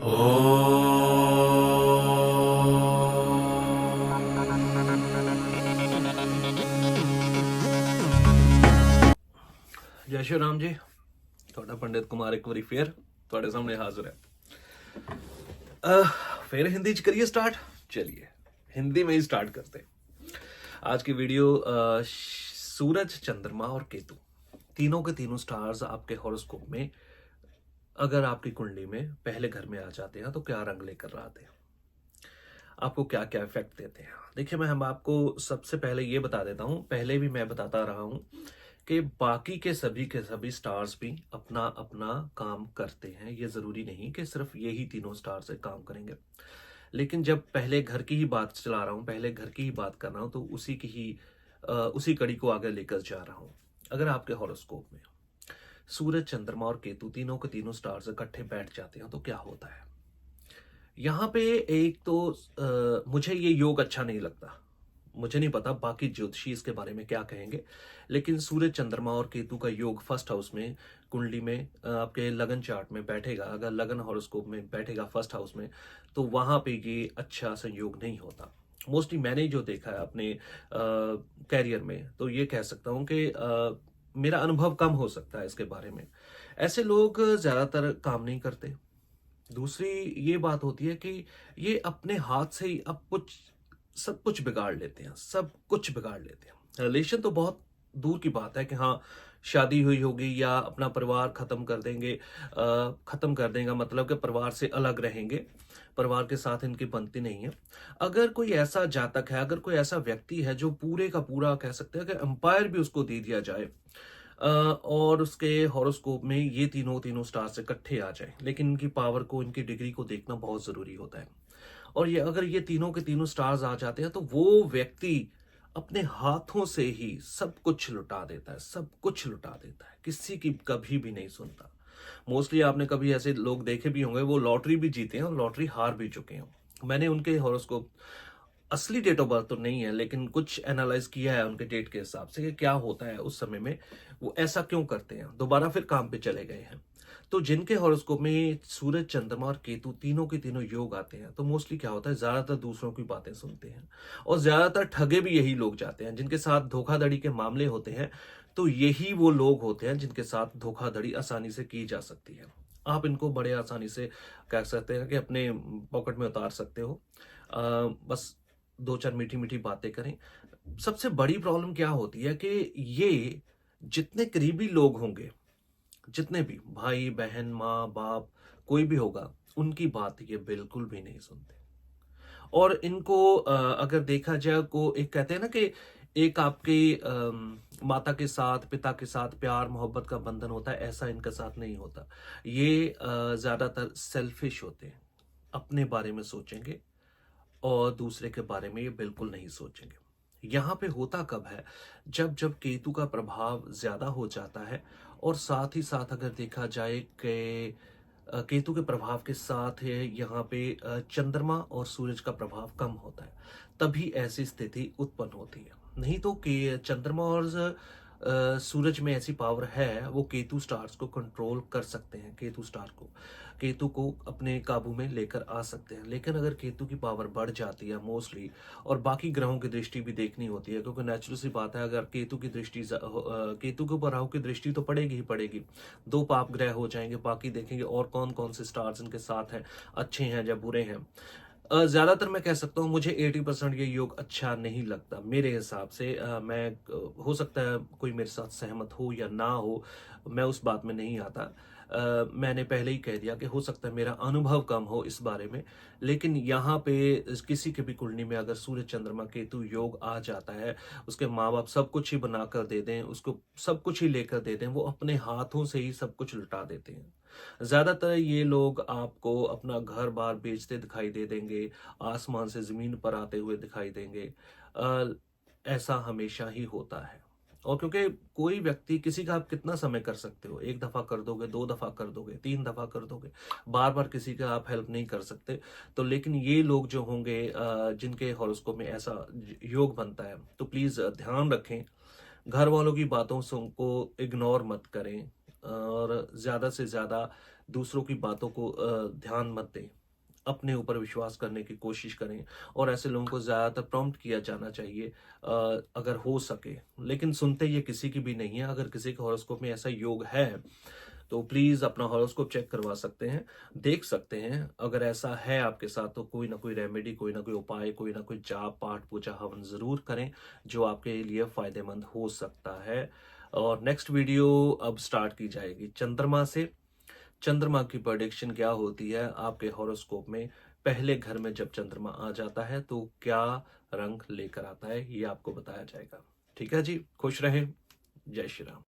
जय श्री राम जी। थोड़ा पंडित कुमार एक बारी फिर थोड़े सामने हाजिर है। फिर हिंदी च करिए स्टार्ट। चलिए हिंदी में ही स्टार्ट करते हैं आज की वीडियो। सूरज, चंद्रमा और केतु तीनों के तीनों स्टार्स आपके हॉरोस्कोप में अगर आपकी कुंडली में पहले घर में आ जाते हैं तो क्या रंग लेकर आते हैं, आपको क्या क्या इफेक्ट देते हैं। देखिए, मैं हम आपको सबसे पहले ये बता देता हूं, पहले भी मैं बताता रहा हूं कि बाकी के सभी स्टार्स भी अपना अपना काम करते हैं। ये जरूरी नहीं कि सिर्फ यही तीनों स्टार से काम करेंगे, लेकिन जब पहले घर की ही बात चला रहा हूँ, पहले घर की ही बात कर रहा हूँ, तो उसी की ही उसी कड़ी को आगे लेकर जा रहा हूँ। अगर आपके हॉरोस्कोप में सूरज, चंद्रमा और केतु तीनों के तीनों स्टार्स इकट्ठे बैठ जाते हैं तो क्या होता है। यहाँ पे एक तो मुझे ये योग अच्छा नहीं लगता। मुझे नहीं पता बाकी ज्योतिषी इसके बारे में क्या कहेंगे, लेकिन सूरज, चंद्रमा और केतु का योग फर्स्ट हाउस में कुंडली में आपके लगन चार्ट में बैठेगा, अगर लगन हॉरोस्कोप में बैठेगा फर्स्ट हाउस में, तो वहां पे ये अच्छा संयोग नहीं होता। मोस्टली मैंने जो देखा है अपने कैरियर में, तो ये कह सकता हूँ कि मेरा अनुभव कम हो सकता है इसके बारे में। ऐसे लोग ज्यादातर काम नहीं करते। दूसरी ये बात होती है कि ये अपने हाथ से ही अब कुछ सब कुछ बिगाड़ लेते हैं, सब कुछ बिगाड़ लेते हैं। रिलेशन तो बहुत दूर की बात है कि हाँ शादी हुई होगी या अपना परिवार खत्म कर देंगे, खत्म कर देंगे मतलब कि परिवार से अलग रहेंगे, परिवार के साथ इनकी बनती नहीं है। अगर कोई ऐसा जातक है, अगर कोई ऐसा व्यक्ति है जो पूरे का पूरा कह सकते हैं कि एम्पायर भी उसको दे दिया जाए, और उसके हॉरोस्कोप में ये तीनों तीनों स्टार्स इकट्ठे आ जाए, लेकिन इनकी पावर को, इनकी डिग्री को देखना बहुत जरूरी होता है। और ये अगर ये तीनों के तीनों स्टार्स आ जाते हैं तो वो व्यक्ति अपने हाथों से ही सब कुछ लुटा देता है, सब कुछ लुटा देता है, किसी की कभी भी नहीं सुनता। मोस्टली आपने कभी ऐसे लोग देखे भी होंगे, वो लॉटरी भी जीते हैं और लॉटरी हार भी चुके हैं। मैंने उनके हॉरोस्कोप, असली डेट ऑफ बर्थ तो नहीं है, लेकिन कुछ एनालाइज किया है उनके डेट के हिसाब से कि क्या होता है उस समय में, वो ऐसा क्यों करते हैं, दोबारा फिर काम पे चले गए हैं। तो जिनके हॉरोस्कोप में सूरज, चंद्रमा और केतु तीनों के तीनों योग आते हैं, तो मोस्टली क्या होता है, ज्यादातर दूसरों की बातें सुनते हैं और ज्यादातर ठगे भी यही लोग जाते हैं। जिनके साथ धोखाधड़ी के मामले होते हैं, तो यही वो लोग होते हैं जिनके साथ धोखाधड़ी आसानी से की जा सकती है। आप इनको बड़े आसानी से कह सकते हैं कि अपने पॉकेट में उतार सकते हो। बस दो चार मीठी मीठी बातें करें। सबसे बड़ी प्रॉब्लम क्या होती है कि ये जितने करीबी लोग होंगे, जितने भी भाई बहन माँ बाप कोई भी होगा, उनकी बात ये बिल्कुल भी नहीं सुनते। और इनको अगर देखा जाए को, एक कहते हैं ना कि एक आपकी माता के साथ, पिता के साथ प्यार मोहब्बत का बंधन होता है, ऐसा इनके साथ नहीं होता। ये ज्यादातर सेल्फिश होते हैं, अपने बारे में सोचेंगे और दूसरे के बारे में ये बिल्कुल नहीं सोचेंगे। यहाँ पे होता कब है, जब जब केतु का प्रभाव ज्यादा हो जाता है, और साथ ही साथ अगर देखा जाए कि केतु के प्रभाव के साथ है यहाँ पे चंद्रमा और सूरज का प्रभाव कम होता है, तभी ऐसी स्थिति उत्पन्न होती है। नहीं तो कि चंद्रमा और सूरज में ऐसी पावर है, वो केतु स्टार्स को कंट्रोल कर सकते हैं, केतु को अपने काबू में लेकर आ सकते हैं। लेकिन अगर केतु की पावर बढ़ जाती है मोस्टली, और बाकी ग्रहों की दृष्टि भी देखनी होती है, क्योंकि नेचुरल सी बात है, अगर केतु की दृष्टि केतु के ऊपर राहु की दृष्टि तो पड़ेगी ही पड़ेगी, दो पाप ग्रह हो जाएंगे, बाकी देखेंगे और कौन कौन से स्टार्स इनके साथ हैं, अच्छे हैं या बुरे हैं। ज्यादातर मैं कह सकता हूँ मुझे 80% ये योग अच्छा नहीं लगता मेरे हिसाब से। मैं हो सकता है कोई मेरे साथ सहमत हो या ना हो, मैं उस बात में नहीं आता। मैंने पहले ही कह दिया कि हो सकता है मेरा अनुभव कम हो इस बारे में, लेकिन यहाँ पे किसी के भी कुंडली में अगर सूर्य, चंद्रमा, केतु योग आ जाता है, उसके माँ बाप सब कुछ ही बना कर दे दें, उसको सब कुछ ही लेकर दे दें, वो अपने हाथों से ही सब कुछ लुटा देते हैं। ज्यादातर ये लोग आपको अपना घर बार बेचते दिखाई दे देंगे, आसमान से जमीन पर आते हुए दिखाई देंगे। अ, ऐसा हमेशा ही होता है। और क्योंकि कोई व्यक्ति, किसी का आप कितना समय कर सकते हो, एक दफा कर दोगे, दो दफा कर दोगे, तीन दफा कर दोगे, बार बार किसी का आप हेल्प नहीं कर सकते। तो लेकिन ये लोग जो होंगे जिनके हॉरोस्कोप में ऐसा योग बनता है, तो प्लीज ध्यान रखें, घर वालों की बातों से उनको इग्नोर मत करें, और ज्यादा से ज्यादा दूसरों की बातों को ध्यान मत दें, अपने ऊपर विश्वास करने की कोशिश करें। और ऐसे लोगों को ज़्यादातर प्रॉम्प्ट किया जाना चाहिए अगर हो सके, लेकिन सुनते ये किसी की भी नहीं है। अगर किसी के हॉरोस्कोप में ऐसा योग है तो प्लीज़ अपना हॉरोस्कोप चेक करवा सकते हैं, देख सकते हैं। अगर ऐसा है आपके साथ तो कोई ना कोई रेमेडी, कोई ना कोई उपाय, कोई ना कोई जाप पाठ पूजा हवन ज़रूर करें, जो आपके लिए फ़ायदेमंद हो सकता है। और नेक्स्ट वीडियो अब स्टार्ट की जाएगी चंद्रमा से। चंद्रमा की प्रेडिक्शन क्या होती है आपके हॉरोस्कोप में, पहले घर में जब चंद्रमा आ जाता है तो क्या रंग लेकर आता है, ये आपको बताया जाएगा। ठीक है जी, खुश रहें। जय श्री राम।